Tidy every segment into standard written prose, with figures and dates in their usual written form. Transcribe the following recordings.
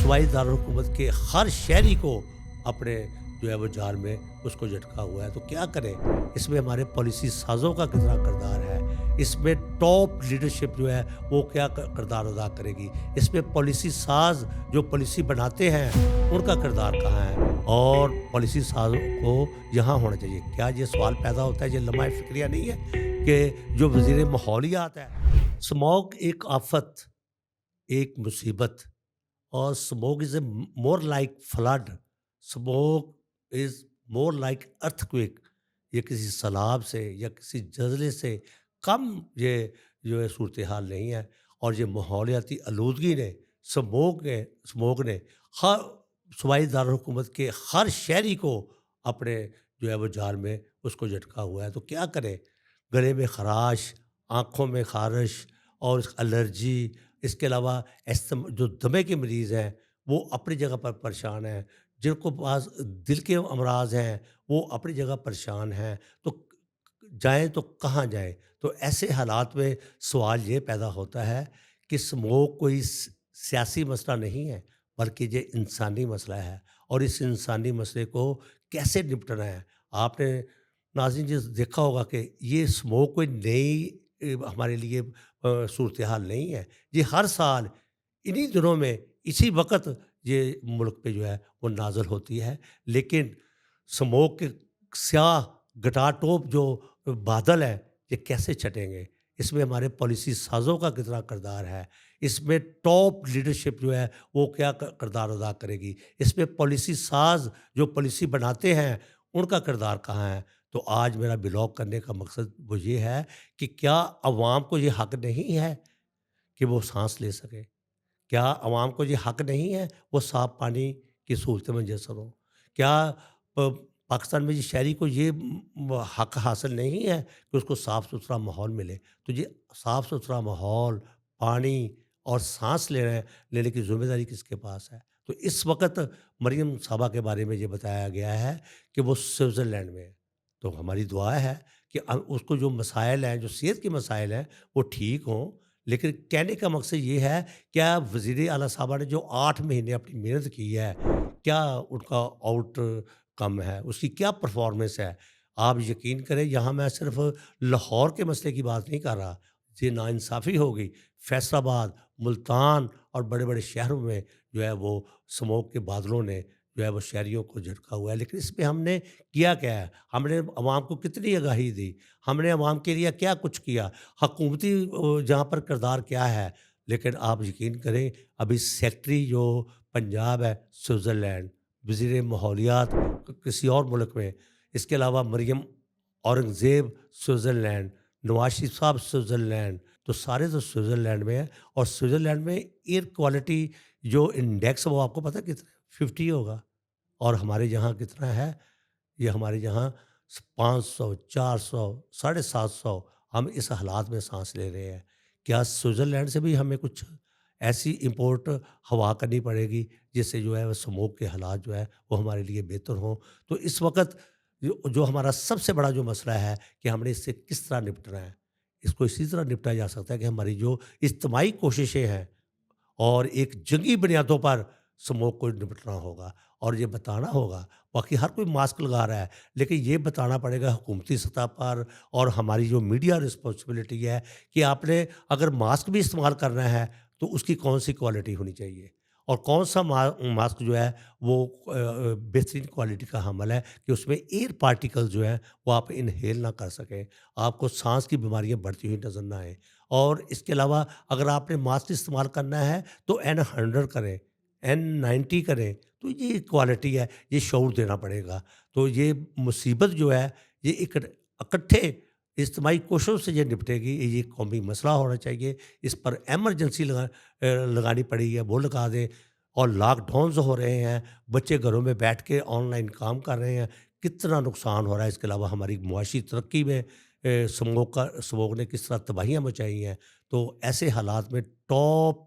सूबाई दारुल-हुकूमत के हर शहरी को अपने जो है वो जाल में उसको झटका हुआ है। तो क्या करें? इसमें हमारे पॉलिसी साज़ों का कितना किरदार है? इसमें टॉप लीडरशिप जो है वो क्या किरदार अदा करेगी? इसमें पॉलिसी साज़ जो पॉलिसी बनाते हैं उनका किरदार कहाँ है? और पॉलिसी साज़ों को यहाँ होना चाहिए। क्या ये सवाल पैदा होता है, ये लम्हा फ़िक्रिया नहीं है कि जो वज़ीर माहौलियात है, स्मॉग एक आफ़त, एक मुसीबत, और smoke is a more like flood, smoke is more like earthquake. ये किसी सैलाब से या किसी जज़ले से कम ये जो है सूरत हाल नहीं है। और ये माहौलियाती आलूदगी ने स्मोक ने हर सूबाई दारुल-हुकूमत के हर शहरी को अपने जो है वो जाल में उसको झटका हुआ है। तो क्या करें? गले में खराश, आँखों में ख़ारिश और एलर्जी, इसके अलावा जो दमे के मरीज़ हैं वो अपनी जगह पर परेशान हैं, जिनको पास दिल के अमराज हैं वो अपनी जगह परेशान हैं। तो जाएं तो कहाँ जाएं? तो ऐसे हालात में सवाल ये पैदा होता है कि स्मोक कोई सियासी मसला नहीं है, बल्कि ये इंसानी मसला है। और इस इंसानी मसले को कैसे निपटना है? आपने नाज़रीन जी देखा होगा कि ये स्मोक कोई नई हमारे लिए सूरत हाल नहीं है। ये हर साल इन्हीं दिनों में इसी वक़्त ये मुल्क पे जो है वो नाज़िल होती है। लेकिन स्मोक के स्याह घटाटोप जो बादल हैं ये कैसे छटेंगे? इसमें हमारे पॉलिसी साज़ों का कितना किरदार है? इसमें टॉप लीडरशिप जो है वो क्या किरदार अदा करेगी? इसमें पॉलिसी साज़ जो पॉलिसी बनाते हैं उनका किरदार कहाँ है? तो आज मेरा ब्लॉग करने का मकसद वो ये है कि क्या अवाम को ये हक़ नहीं है कि वो साँस ले सके? क्या अवाम को ये हक़ नहीं है वो साफ़ पानी की सहूलतें मैसर हों? क्या पाकिस्तान में ये शहरी को ये हक़ हासिल नहीं है कि उसको साफ़-सुथरा माहौल मिले? तो ये साफ़-सुथरा माहौल, पानी और साँस लेने की ज़िम्मेदारी किसके पास है? तो इस वक़्त मरियम साहबा के बारे में ये बताया गया है कि वो स्विट्ज़रलैंड में है। तो हमारी दुआ है कि उसको जो मसाइल हैं, जो सेहत के मसाइल हैं, वो ठीक हों। लेकिन कहने का मकसद ये है, क्या वज़ीर आला साहबा ने जो 8 महीने अपनी मेहनत की है, क्या उनका आउटकम है? उसकी क्या परफ़ॉर्मेंस है? आप यकीन करें, यहाँ मैं सिर्फ़ लाहौर के मसले की बात नहीं कर रहा। ये नाइंसाफ़ी हो गई। फैसलाबाद, मुल्तान और बड़े-बड़े शहरों में जो है वो स्मोक के बादलों ने जो है वो शहरियों को झटका हुआ है। लेकिन इसमें हमने किया क्या है? हमने अवाम को कितनी आगाही दी? हमने अवाम के लिए क्या कुछ किया? हकूमती जहाँ पर किरदार क्या है? लेकिन आप यकीन करें, अभी सेक्रेटरी जो पंजाब है स्विट्ज़रलैंड, वज़ीर माहौलियात किसी और मुल्क में, इसके अलावा मरियम औरंगज़ेब स्विट्ज़रलैंड, नवाज़ शरीफ साहब स्विट्ज़रलैंड, तो सारे तो स्विट्ज़रलैंड में हैं। और स्विट्ज़रलैंड में एयर क्वालिटी जो इंडेक्स वो आपको पता है कितना है? 50 होगा। और हमारे यहाँ कितना है? ये हमारे यहाँ 500, 400, 750, हम इस हालात में साँस ले रहे हैं। क्या स्विट्ज़रलैंड से भी हमें कुछ ऐसी इम्पोर्ट हवा करनी पड़ेगी जिससे जो है वो स्मोक के हालात जो है वो हमारे लिए बेहतर हों? तो इस वक़्त जो हमारा सबसे बड़ा जो मसला है कि हमने इससे किस तरह निपटना है? इसको इसी तरह निपटा जा सकता है कि हमारी जो इज्तिमाई कोशिशें हैं और एक जंगी बुनियादों पर स्मोक को निपटना होगा और ये बताना होगा। बाकी हर कोई मास्क लगा रहा है, लेकिन ये बताना पड़ेगा हुकूमती सतह पर, और हमारी जो मीडिया रिस्पॉन्सिबिलिटी है कि आपने अगर मास्क भी इस्तेमाल करना है तो उसकी कौन सी क्वालिटी होनी चाहिए, और कौन सा मास्क जो है वो बेहतरीन क्वालिटी का हमल है कि उसमें एयर पार्टिकल जो है वो आप इनहेल ना कर सकें, आपको सांस की बीमारियां बढ़ती हुई नजर ना आए। और इसके अलावा अगर आपने मास्क इस्तेमाल करना है तो N100 करें, N90 करें। तो ये क्वालिटी है, ये शऊर देना पड़ेगा। तो ये मुसीबत जो है ये इकट्ठे इज्तिमाई कोशिशों से ये निपटेगी। ये कौमी मसला होना चाहिए, इस पर एमरजेंसी लगानी पड़ी है वो लगा दें। और लॉकडाउन्स हो रहे हैं, बच्चे घरों में बैठ के ऑनलाइन काम कर रहे हैं, कितना नुकसान हो रहा है। इसके अलावा हमारी मुआशी तरक्की में स्मोक ने किस तरह तबाहियाँ मचाई हैं। तो ऐसे हालात में टॉप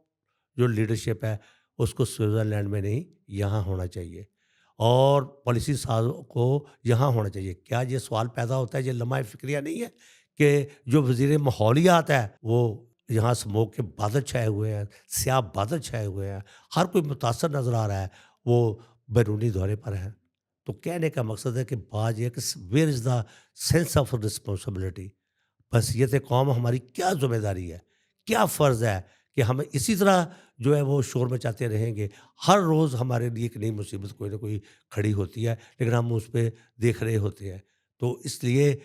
जो लीडरशिप है उसको स्विट्ज़रलैंड में नहीं, यहाँ होना चाहिए। और पॉलिसी साज़ों को यहाँ होना चाहिए। क्या ये सवाल पैदा होता है, ये लम्हा फ़िक्रिया नहीं है कि जो वज़ीर माहौलियात है वो यहाँ स्मोक के बादल छाए हुए हैं, स्याह बादल छाए हुए हैं, हर कोई मुतासर नज़र आ रहा है, वो बैरूनी दौरे पर है। तो कहने का मकसद है कि बात ये है कि where is the sense of responsibility? बसियत कौम हमारी क्या ज़िम्मेदारी है? क्या फ़र्ज़ है कि हम इसी तरह जो है वो शोर मचाते रहेंगे? हर रोज़ हमारे लिए एक नई मुसीबत कोई न कोई खड़ी होती है, लेकिन हम उस पे देख रहे होते हैं। तो इसलिए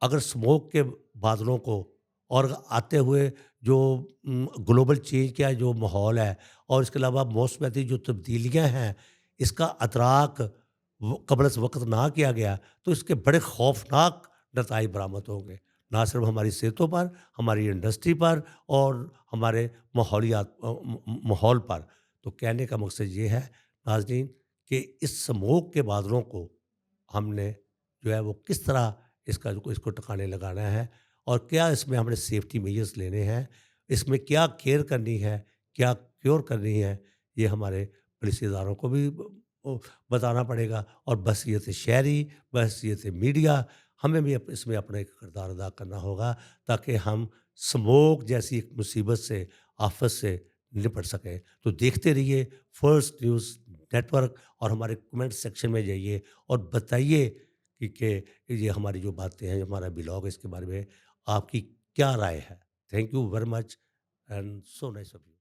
अगर स्मोक के बादलों को और आते हुए जो ग्लोबल चेंज का जो माहौल है और इसके अलावा मौसमियाती जो तब्दीलियाँ हैं, इसका अदराक कबल वक़्त ना किया गया, तो इसके बड़े खौफनाक नताइज बरामद होंगे। ना सिर्फ हमारी सेहतों पर, हमारी इंडस्ट्री पर और हमारे माहौल पर। तो कहने का मकसद ये है नाज़रीन कि इस स्मोक के बादलों को हमने जो है वो किस तरह इसको टिकाने लगाना है और क्या इसमें हमने सेफ्टी मेजर्स लेने हैं, इसमें क्या केयर करनी है, क्या क्योर करनी है, ये हमारे पुलिस इदारों को भी बताना पड़ेगा और बसियत शहरी, बसियत मीडिया, हमें भी इसमें अपना एक किरदार अदा करना होगा ताकि हम स्मोक जैसी एक मुसीबत से, आफत से निपट सकें। तो देखते रहिए फर्स्ट न्यूज़ नेटवर्क और हमारे कमेंट सेक्शन में जाइए और बताइए कि ये हमारी जो बातें हैं, हमारा ब्लॉग है, इसके बारे में आपकी क्या राय है? Thank you very much and so nice of you.